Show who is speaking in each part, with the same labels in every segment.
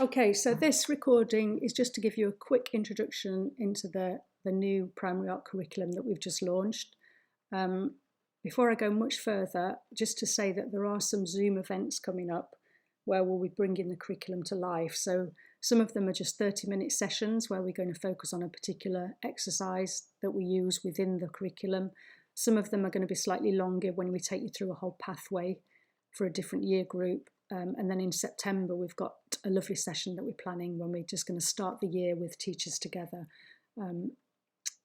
Speaker 1: Okay, so this recording is just to give you a quick introduction into the new primary art curriculum that we've just launched. Before I go much further, just to say that there are some Zoom events coming up where we'll be bringing the curriculum to life. So some of them are just 30-minute sessions where we're going to focus on a particular exercise that we use within the curriculum. Some of them are going to be slightly longer when we take you through a whole pathway for a different year group. And then in September, we've got a lovely session that we're planning when we're just going to start the year with teachers together,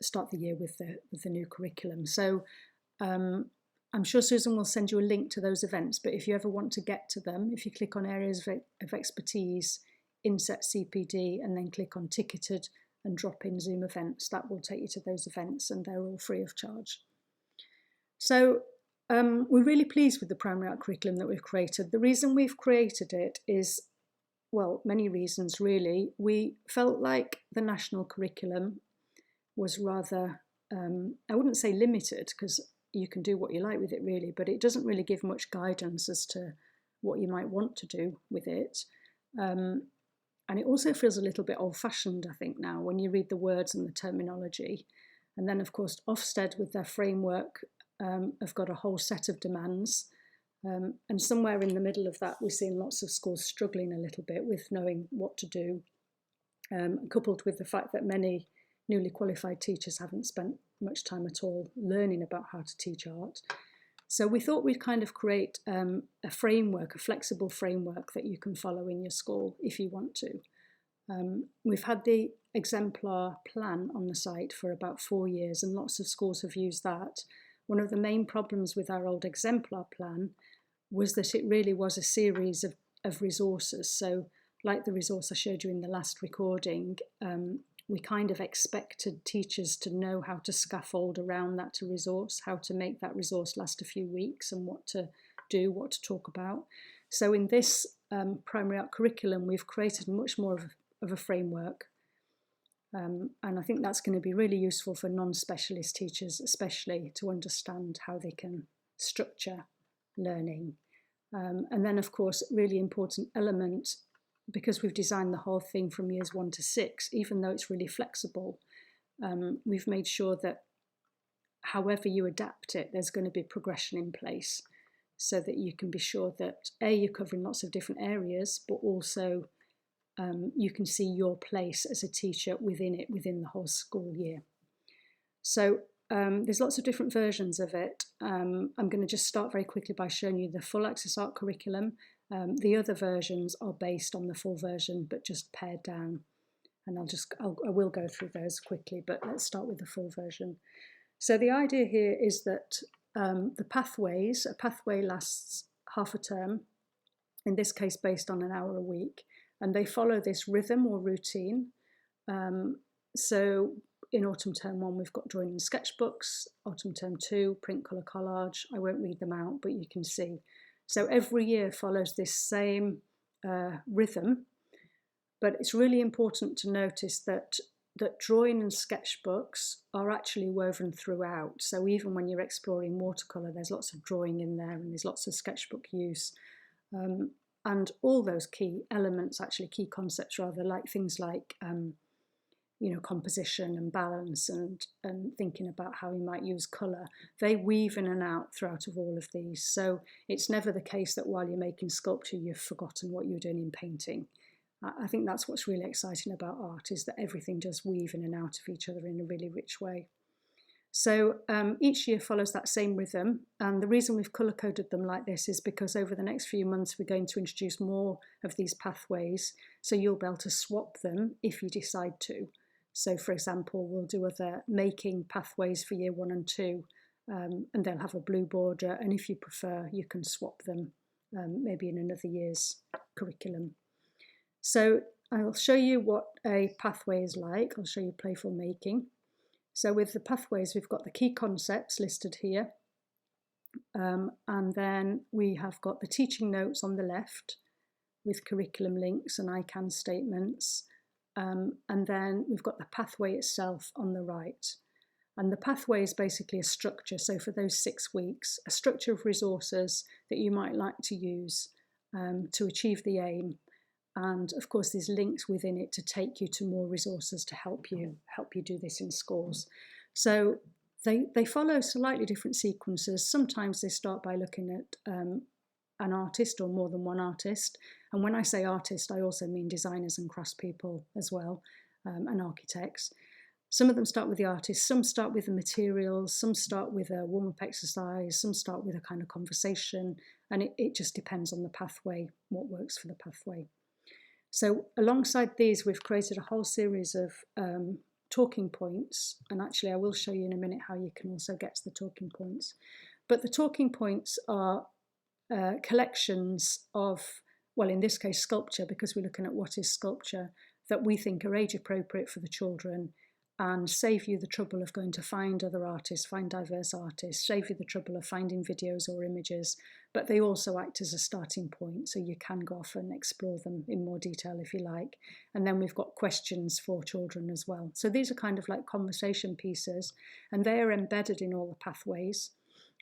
Speaker 1: start the year with the new curriculum. So I'm sure Susan will send you a link to those events, but if you ever want to get to them, if you click on areas of expertise, inset CPD, and then click on ticketed and drop in Zoom events, that will take you to those events, and they're all free of charge. So we're really pleased with the primary art curriculum that we've created. The reason we've created it is, well, many reasons really. We felt like the national curriculum was rather, I wouldn't say limited, because you can do what you like with it really, but it doesn't really give much guidance as to what you might want to do with it. And it also feels a little bit old-fashioned, I think, now, when you read the words and the terminology. And then, of course, Ofsted with their framework have got a whole set of demands. And somewhere in the middle of that, we're seeing lots of schools struggling a little bit with knowing what to do, coupled with the fact that many newly qualified teachers haven't spent much time at all learning about how to teach art. So we thought we'd kind of create a framework, a flexible framework that you can follow in your school if you want to. We've had the exemplar plan on the site for about 4 years, and lots of schools have used that. One of the main problems with our old exemplar plan was that it really was a series of resources. So like the resource I showed you in the last recording, we kind of expected teachers to know how to scaffold around that resource, how to make that resource last a few weeks and what to do, what to talk about. So in this primary art curriculum, we've created much more of a framework. And I think that's going to be really useful for non-specialist teachers, especially to understand how they can structure learning. And then, of course, really important element, because we've designed the whole thing from years 1 to 6, even though it's really flexible, we've made sure that however you adapt it, there's going to be progression in place so that you can be sure that, A, you're covering lots of different areas, but also you can see your place as a teacher within it, within the whole school year. So there's lots of different versions of it. I'm going to just start very quickly by showing you the full AccessArt curriculum. The other versions are based on the full version, but just pared down. And I will go through those quickly, but let's start with the full version. So the idea here is that a pathway lasts half a term, in this case based on an hour a week, and they follow this rhythm or routine. So in autumn term 1, we've got drawing and sketchbooks. Autumn term 2, print colour collage. I won't read them out, but you can see. So every year follows this same rhythm, but it's really important to notice that drawing and sketchbooks are actually woven throughout. So even when you're exploring watercolour, there's lots of drawing in there and there's lots of sketchbook use. And all those key elements, actually key concepts rather, like things like composition and balance and thinking about how you might use colour, they weave in and out throughout of all of these. So it's never the case that while you're making sculpture, you've forgotten what you're doing in painting. I think that's what's really exciting about art, is that everything does weave in and out of each other in a really rich way. So each year follows that same rhythm, and the reason we've colour-coded them like this is because over the next few months we're going to introduce more of these pathways, so you'll be able to swap them if you decide to. So for example, we'll do other making pathways for year 1 and 2, and they'll have a blue border, and if you prefer you can swap them maybe in another year's curriculum. So I'll show you what a pathway is like. I'll show you playful making. So with the pathways, we've got the key concepts listed here. And then we have got the teaching notes on the left with curriculum links and I can statements. And then we've got the pathway itself on the right. And the pathway is basically a structure. So for those 6 weeks, a structure of resources that you might like to use to achieve the aim. And of course, there's links within it to take you to more resources to help you do this in schools. So they follow slightly different sequences. Sometimes they start by looking at an artist or more than one artist. And when I say artist, I also mean designers and craftspeople as well, and architects. Some of them start with the artist, some start with the materials, some start with a warm-up exercise, some start with a kind of conversation, and it just depends on the pathway, what works for the pathway. So alongside these, we've created a whole series of talking points, and actually I will show you in a minute how you can also get to the talking points. But the talking points are collections of, well, in this case, sculpture, because we're looking at what is sculpture, that we think are age appropriate for the children and save you the trouble of going to find other artists, find diverse artists, save you the trouble of finding videos or images, but they also act as a starting point, so you can go off and explore them in more detail if you like. And then we've got questions for children as well. So these are kind of like conversation pieces, and they are embedded in all the pathways.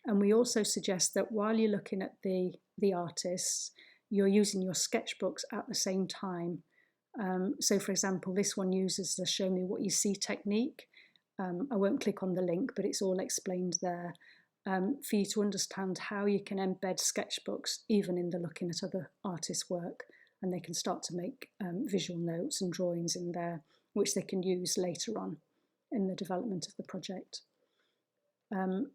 Speaker 1: And we also suggest that while you're looking at the artists, you're using your sketchbooks at the same time. So for example, this one uses the show me what you see technique. I won't click on the link, but it's all explained there for you to understand how you can embed sketchbooks even in the looking at other artists' work, and they can start to make visual notes and drawings in there, which they can use later on in the development of the project.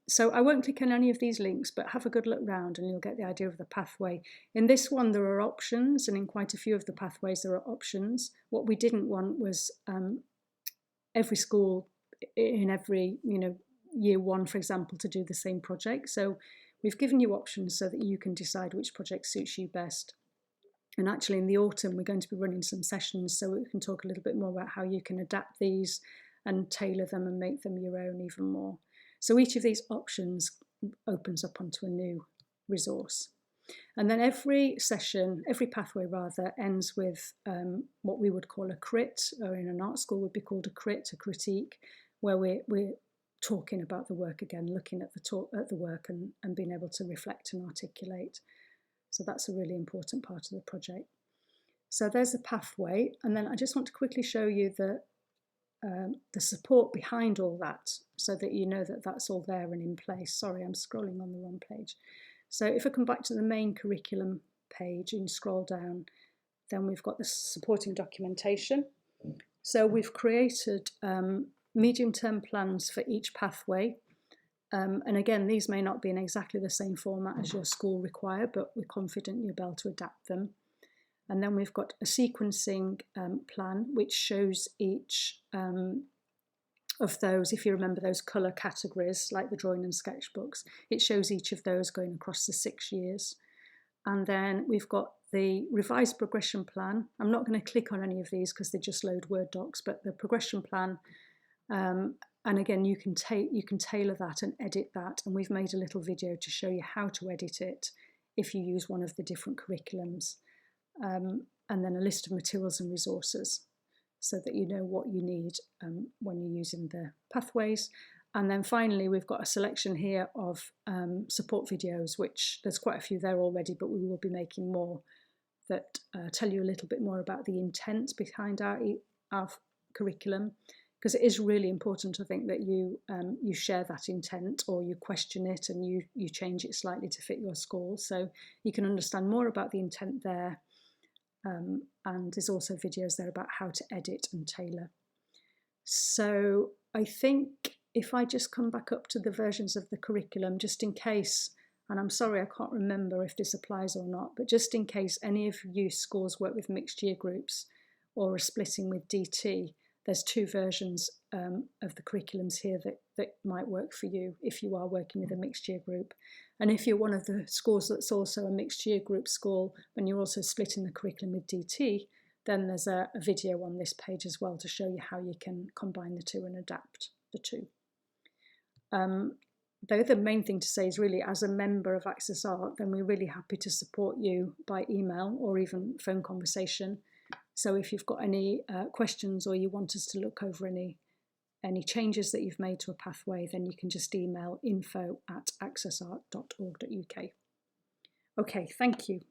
Speaker 1: So I won't click on any of these links, but have a good look round and you'll get the idea of the pathway. In this one, there are options, and in quite a few of the pathways, there are options. What we didn't want was every school in every, year one, for example, to do the same project. So we've given you options so that you can decide which project suits you best. And actually in the autumn, we're going to be running some sessions so we can talk a little bit more about how you can adapt these and tailor them and make them your own even more. So each of these options opens up onto a new resource. And then every session, every pathway rather, ends with what we would call a crit, or in an art school would be called a crit, a critique, where we're talking about the work again, looking at the work and being able to reflect and articulate. So that's a really important part of the project. So there's a pathway, and then I just want to quickly show you the support behind all that so that you know that that's all there and in place. Sorry, I'm scrolling on the wrong page. So if I come back to the main curriculum page and scroll down, then we've got the supporting documentation. So we've created medium-term plans for each pathway. And again, these may not be in exactly the same format as your school require, but we're confident you'll be able to adapt them. And then we've got a sequencing plan, which shows each of those, if you remember those colour categories, like the drawing and sketchbooks, it shows each of those going across the 6 years. And then we've got the revised progression plan. I'm not going to click on any of these because they just load Word docs, but the progression plan, and again, you can tailor that and edit that. And we've made a little video to show you how to edit it if you use one of the different curriculums. And then a list of materials and resources so that you know what you need when you're using the pathways. And then finally, we've got a selection here of support videos, which there's quite a few there already, but we will be making more that tell you a little bit more about the intent behind our curriculum, because it is really important, I think, that you share that intent, or you question it and you change it slightly to fit your school. So you can understand more about the intent there. And there's also videos there about how to edit and tailor. So I think if I just come back up to the versions of the curriculum, just in case, and I'm sorry I can't remember if this applies or not, but just in case any of you schools work with mixed year groups or are splitting with DT, there's 2 versions of the curriculums here that might work for you if you are working with a mixed year group. And if you're one of the schools that's also a mixed year group school, and you're also splitting the curriculum with DT, then there's a video on this page as well to show you how you can combine the 2 and adapt the 2. The other main thing to say is really, as a member of AccessArt, then we're really happy to support you by email or even phone conversation. So if you've got any questions or you want us to look over any changes that you've made to a pathway, then you can just email info@accessart.org.uk. Okay, thank you.